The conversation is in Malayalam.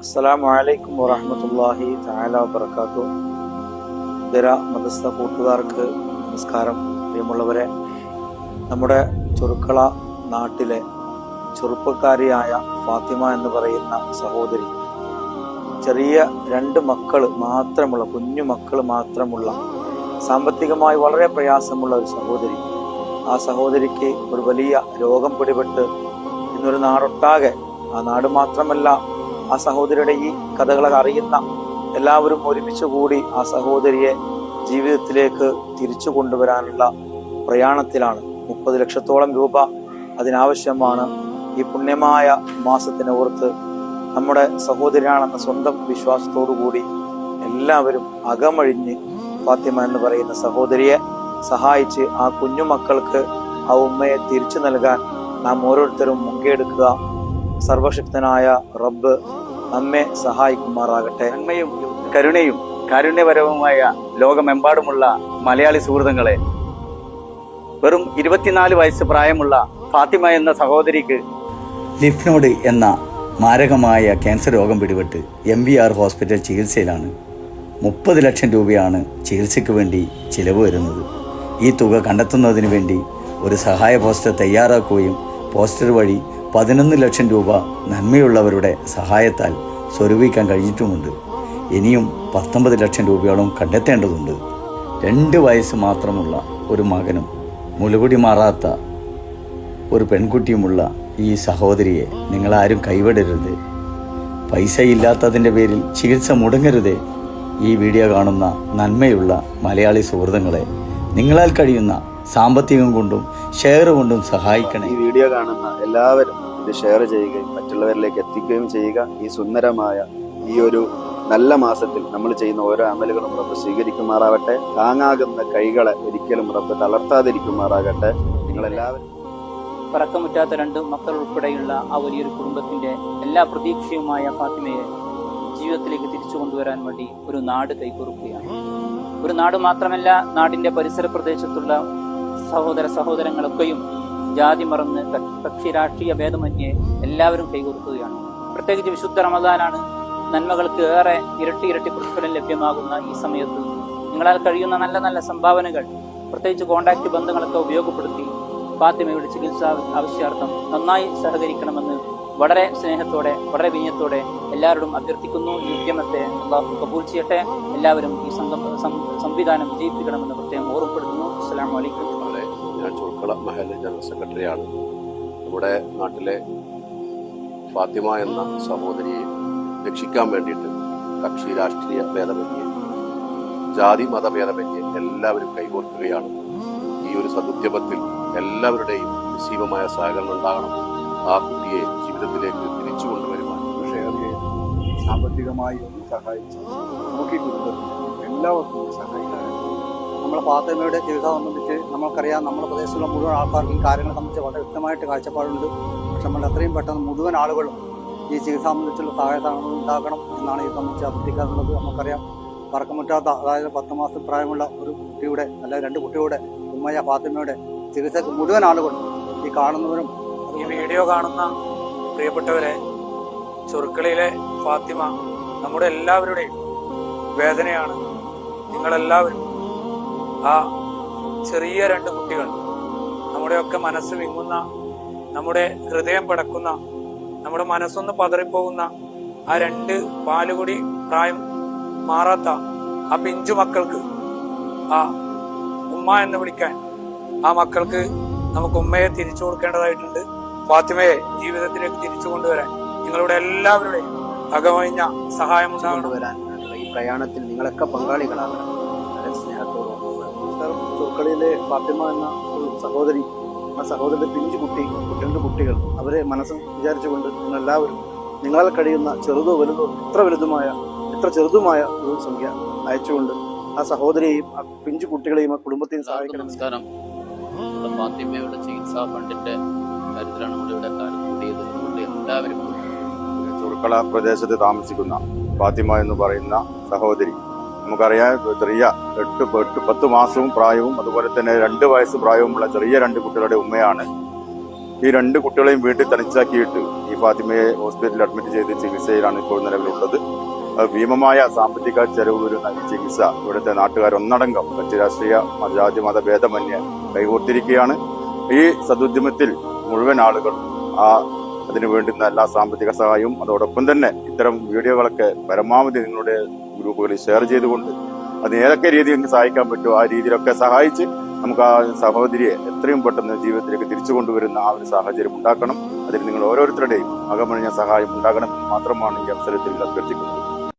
അസ്സലാമു അലൈക്കും വറഹ്മത്തുള്ളാഹി തആല വബറകാതുഹു. ഇതര മതസ്ഥ കൂട്ടുകാർക്ക് നമസ്കാരം. പ്രിയമുള്ളവരെ, നമ്മുടെ ചെറുക്കള നാട്ടിലെ ചെറുപ്പക്കാരിയായ ഫാത്തിമ എന്ന് പറയുന്ന സഹോദരി ചെറിയ രണ്ട് മക്കൾ മാത്രമുള്ള കുഞ്ഞു മക്കൾ മാത്രമുള്ള സാമ്പത്തികമായി വളരെ പ്രയാസമുള്ള ഒരു സഹോദരി. ആ സഹോദരിക്ക് ഒരു വലിയ രോഗം പിടിപെട്ട് ഇന്നൊരു നാടൊട്ടാകെ, ആ നാട് മാത്രമല്ല ആ സഹോദരിയുടെ ഈ കഥകളെ അറിയുന്ന എല്ലാവരും ഒരുമിച്ച് കൂടി ആ സഹോദരിയെ ജീവിതത്തിലേക്ക് തിരിച്ചു കൊണ്ടുവരാനുള്ള പ്രയാണത്തിലാണ്. 30 ലക്ഷത്തോളം രൂപ അതിനാവശ്യമാണ്. ഈ പുണ്യമായ മാസത്തിനെ ഓർത്ത് നമ്മുടെ സഹോദരിയാണെന്ന സ്വന്തം വിശ്വാസത്തോടു കൂടി എല്ലാവരും അകമഴിഞ്ഞ് ഫാത്തിമ എന്ന് പറയുന്ന സഹോദരിയെ സഹായിച്ച് ആ കുഞ്ഞുമക്കൾക്ക് ആ ഉമ്മയെ തിരിച്ചു നൽകാൻ നാം ഓരോരുത്തരും മുൻകൈയെടുക്കുക. സർവശക്തനായ റബ്ബ് നമ്മെ സഹായിക്കുമാറാകട്ടെ. നന്മയും കരുണയും കാരുണ്യപരവുമായ ലോകമെമ്പാടുമുള്ള മലയാളി സുഹൃത്തുക്കളെ, വെറും 24 വയസ്സ് പ്രായമുള്ള ഫാത്തിമ എന്ന സഹോദരിക്ക് ലിഫ് എന്ന മാരകമായ ക്യാൻസർ രോഗം പിടിപെട്ട് MVR ഹോസ്പിറ്റൽ ചികിത്സയിലാണ്. 30 ലക്ഷം രൂപയാണ് ചികിത്സയ്ക്ക് വേണ്ടി ചിലവ് വരുന്നത്. ഈ തുക കണ്ടെത്തുന്നതിന് വേണ്ടി ഒരു സഹായ പോസ്റ്റർ തയ്യാറാക്കുകയും പോസ്റ്റർ വഴി 11 ലക്ഷം രൂപ നന്മയുള്ളവരുടെ സഹായത്താൽ സ്വരൂപിക്കാൻ കഴിഞ്ഞിട്ടുമുണ്ട്. ഇനിയും 19 ലക്ഷം രൂപയോളം കണ്ടെത്തേണ്ടതുണ്ട്. 2 വയസ്സ് മാത്രമുള്ള ഒരു മകനും മുലകുടി മാറാത്ത ഒരു പെൺകുട്ടിയുമുള്ള ഈ സഹോദരിയെ നിങ്ങളാരും കൈവിടരുത്. പൈസയില്ലാത്തതിൻ്റെ പേരിൽ ചികിത്സ മുടങ്ങരുത്. ഈ വീഡിയോ കാണുന്ന നന്മയുള്ള മലയാളി സുഹൃത്തുക്കളെ, നിങ്ങളാൽ കഴിയുന്ന സാമ്പത്തികം കൊണ്ടും ഷെയർ കൊണ്ടും സഹായിക്കണം. ഈ വീഡിയോ കാണുന്ന എല്ലാവരും ഇത് ഷെയർ ചെയ്യുകയും മറ്റുള്ളവരിലേക്ക് എത്തിക്കുകയും ചെയ്യുക. ഈ സുന്ദരമായ ഈ ഒരു നല്ല മാസത്തിൽ നമ്മൾ ചെയ്യുന്ന ഓരോ അമലുകളും റബ്ബ് സ്വീകരിക്കുമാറാവട്ടെ. താങ്ങാകുന്ന കൈകളെ ഒരിക്കലും റബ്ബ് തളർത്താതിരിക്കുമാറാകട്ടെ. നിങ്ങളെല്ലാവരും പറക്കമുറ്റാത്ത 2 മക്കൾ ഉൾപ്പെടെയുള്ള ആ വലിയൊരു കുടുംബത്തിന്റെ എല്ലാ പ്രതീക്ഷയുമായ ഫാത്തിമയെ ജീവിതത്തിലേക്ക് തിരിച്ചു കൊണ്ടുവരാൻ വേണ്ടി ഒരു നാട് കൈകോർക്കുകയാണ്. ഒരു നാട് മാത്രമല്ല, നാടിന്റെ പരിസര പ്രദേശത്തുള്ള സഹോദരങ്ങളൊക്കെയും ജാതി മറന്ന് കക്ഷി രാഷ്ട്രീയ ഭേദമന്യേ എല്ലാവരും കൈകോർക്കുകയാണ്. പ്രത്യേകിച്ച് വിശുദ്ധ റമദാനാണ്. നന്മകൾക്ക് ഏറെ ഇരട്ടി പ്രതിഫലം ലഭ്യമാകുന്ന ഈ സമയത്ത് നിങ്ങളാൽ കഴിയുന്ന നല്ല നല്ല സംഭാവനകൾ, പ്രത്യേകിച്ച് കോണ്ടാക്ട് ബന്ധങ്ങളൊക്കെ ഉപയോഗപ്പെടുത്തി ഫാത്തിമയുടെ ചികിത്സ ആവശ്യാർത്ഥം നന്നായി സഹകരിക്കണമെന്ന് വളരെ സ്നേഹത്തോടെ വളരെ വിനയത്തോടെ എല്ലാവരോടും അഭ്യർത്ഥിക്കുന്നു. ഈ ഉദ്യമത്തെ അല്ലാഹു കബൂൽ ചെയ്യട്ടെ. എല്ലാവരും ഈ സംവിധാനം വിജയിപ്പിക്കണമെന്ന് പ്രത്യേകം ഓർമ്മപ്പെടുത്തുന്നു. അസ്സലാമു അലൈക്കും. ഞാൻ ചെറുക്കള മഹല്ല് ജനറൽ സെക്രട്ടറിയാണ്. നമ്മുടെ നാട്ടിലെ ഫാത്തിമ എന്ന സഹോദരിയെ രക്ഷിക്കാൻ വേണ്ടിയിട്ട് കക്ഷി രാഷ്ട്രീയ ഭേദമന്യേ ജാതി മതഭേദമന്യേ എല്ലാവരും കൈകോർക്കുകയാണ്. ഈ ഒരു സദുദ്യമത്തിൽ എല്ലാവരുടെയും നിശ്ചയമായ സഹകരണം ഉണ്ടാകണം. ആ കുട്ടിയെ ജീവിതത്തിലേക്ക് തിരിച്ചു കൊണ്ടുവരുവാൻ സാമ്പത്തികമായി സഹായിച്ചു നോക്കിക്കൊടുത്തത് എല്ലാവർക്കും സഹായിക്കാനും നമ്മളെ ഫാത്തിമയുടെ ചികിത്സ സംബന്ധിച്ച് നമ്മൾക്കറിയാം. നമ്മുടെ പ്രദേശത്തുള്ള മുഴുവൻ ആൾക്കാർക്കും ഈ കാര്യങ്ങളെ സംബന്ധിച്ച് വളരെ വ്യക്തമായിട്ട് കാഴ്ചപ്പാടുണ്ട്. പക്ഷെ നമ്മൾ എത്രയും പെട്ടെന്ന് മുഴുവൻ ആളുകളും ഈ ചികിത്സ സംബന്ധിച്ചുള്ള സഹായത ഉണ്ടാക്കണം എന്നാണ് ഈ സംബന്ധിച്ച് അഭ്യർത്ഥിക്കാറുള്ളത്. നമുക്കറിയാം, പറക്കമുറ്റാത്ത, അതായത് 10 മാസം പ്രായമുള്ള ഒരു കുട്ടിയുടെ അല്ലെങ്കിൽ 2 കുട്ടിയുടെ ഉമ്മയ ഫാത്തിമയുടെ ചികിത്സക്ക് മുഴുവൻ ആളുകളും ഈ കാണുന്നവരും ഈ വീഡിയോ കാണുന്ന പ്രിയപ്പെട്ടവരെ, ചെറുക്കളയിലെ ഫാത്തിമ നമ്മുടെ എല്ലാവരുടെയും വേദനയാണ്. നിങ്ങളെല്ലാവരും ആ ചെറിയ 2 കുട്ടികൾ, നമ്മുടെയൊക്കെ മനസ്സ് വിങ്ങുന്ന, നമ്മുടെ ഹൃദയം പടക്കുന്ന, നമ്മുടെ മനസ്സൊന്ന് പതറിപ്പോകുന്ന ആ 2 പാലുകുടി പ്രായം മാറാത്ത ആ പിഞ്ചു മക്കൾക്ക് ആ ഉമ്മ എന്ന് വിളിക്കാൻ ആ മക്കൾക്ക് നമുക്ക് ഉമ്മയെ തിരിച്ചു കൊടുക്കേണ്ടതായിട്ടുണ്ട്. ഫാത്തിമയെ ജീവിതത്തിലേക്ക് തിരിച്ചു കൊണ്ടുവരാൻ നിങ്ങളുടെ എല്ലാവരുടെയും അകമഴിഞ്ഞ സഹായം കൊണ്ടുവരാൻ ഈ പ്രയാണത്തിൽ നിങ്ങളൊക്കെ പങ്കാളികളാകണം. സ്നേഹത്തോടും ചെറുക്കളയിലെ ഫാത്തിമ എന്ന ഒരു സഹോദരി, ആ സഹോദരിയുടെ പിഞ്ചു കുട്ടി, 2 കുട്ടികൾ, അവരെ മനസ്സും വിചാരിച്ചുകൊണ്ട് നിങ്ങളെല്ലാവരും നിങ്ങളാൽ കഴിയുന്ന ചെറുതോ വലുതോ എത്ര ചെറുതുമായ ഒരു സംഖ്യ അയച്ചുകൊണ്ട് ആ സഹോദരിയെയും ആ പിഞ്ചു കുട്ടികളെയും ആ കുടുംബത്തെയും സഹായിക്കണം. നമസ്കാരം. നമ്മുടെ ഫാത്തിമയുടെ ചികിത്സാ ഫണ്ടിന്റെ കാര്യത്തിലാണ് നമ്മളിവിടെ കൂടിയത്. അതുകൊണ്ട് എല്ലാവരും ചെറുക്കള പ്രദേശത്ത് താമസിക്കുന്ന ഫാത്തിമ എന്ന് പറയുന്ന സഹോദരി, നമുക്കറിയാം, ചെറിയ 10 മാസവും പ്രായവും അതുപോലെ തന്നെ 2 വയസ്സ് പ്രായവുമുള്ള ചെറിയ 2 കുട്ടികളുടെ ഉമ്മയാണ്. ഈ 2 കുട്ടികളെയും വീട്ടിൽ തനിച്ചാക്കിയിട്ട് ഈ ഫാത്തിമയെ ഹോസ്പിറ്റലിൽ അഡ്മിറ്റ് ചെയ്ത് ചികിത്സയിലാണ് ഇപ്പോൾ നിലവിലുള്ളത്. ഭീമമായ സാമ്പത്തിക ചെലവ് വരുന്ന ഈ ചികിത്സ ഇവിടുത്തെ നാട്ടുകാർ ഒന്നടങ്കം കക്ഷി രാഷ്ട്രീയ ജാതി മത ഭേദമന്യേ കൈകോർത്തിരിക്കുകയാണ്. ഈ സദുദ്യമത്തിൽ മുഴുവൻ ആളുകളും അതിനു വേണ്ടുന്ന എല്ലാ സാമ്പത്തിക സഹായവും അതോടൊപ്പം തന്നെ ഇത്തരം വീഡിയോകളൊക്കെ പരമാവധി നിങ്ങളുടെ ഗ്രൂപ്പുകളിൽ ഷെയർ ചെയ്തുകൊണ്ട് അത് ഏതൊക്കെ രീതിയിൽ സഹായിക്കാൻ പറ്റുമോ ആ രീതിയിലൊക്കെ സഹായിച്ച് നമുക്ക് ആ സഹോദരിയെ എത്രയും പെട്ടെന്ന് ജീവിതത്തിലേക്ക് തിരിച്ചു കൊണ്ടുവരുന്ന ആ ഒരു സാഹചര്യം ഉണ്ടാക്കണം. അതിൽ നിങ്ങൾ ഓരോരുത്തരുടെയും അകമഴിഞ്ഞ സഹായം ഉണ്ടാകണമെന്ന് മാത്രമാണ് ഈ അവസരത്തിൽ അഭ്യർത്ഥിക്കുന്നത്.